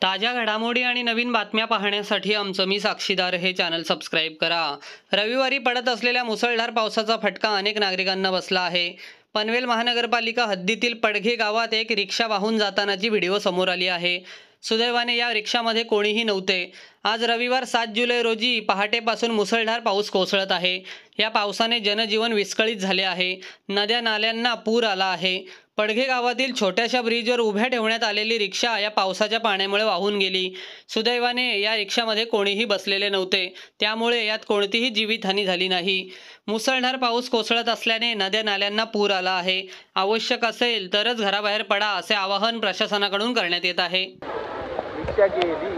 ताज्या घडामोडी आणि नवीन बातम्या पाहण्यासाठी आमचं मी साक्षीदार हे चॅनल सबस्क्राईब करा। रविवारी पडत असलेल्या मुसळधार पावसाचा फटका अनेक नागरिकांना बसला आहे। पनवेल महानगरपालिका हद्दीतील पडघे गावात एक रिक्षा वाहून जातानाची व्हिडिओ समोर आली आहे। सुदैवाने या रिक्षामध्ये कोणीही नव्हते। आज रविवार 7 जुलै रोजी पहाटेपासून मुसळधार पाऊस कोसळत आहे। या पावसाने जनजीवन विस्कळीत झाले आहे। नद्या नाल्यांना पूर आला आहे। पडघे गावातील छोट्याशा ब्रिजवर उभ्या ठेवण्यात आलेली रिक्षा या पावसाच्या पाण्यामुळे वाहून गेली। सुदैवाने या रिक्षामध्ये कोणीही बसलेले नव्हते, त्यामुळे यात कोणतीही जीवितहानी झाली नाही। मुसळधार पाऊस कोसळत असल्याने नद्या नाल्यांना पूर आला आहे। आवश्यक असेल तरच घराबाहेर पडा असे आवाहन प्रशासनाकडून करण्यात येत आहे। रिक्षा गेली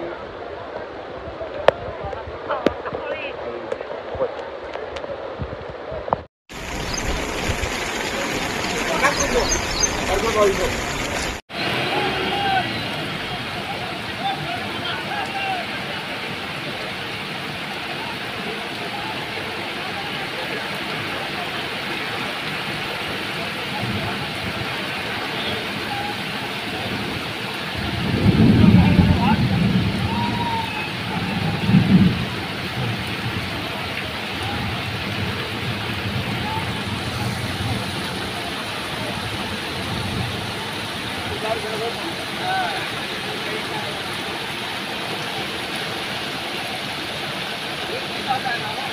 Kita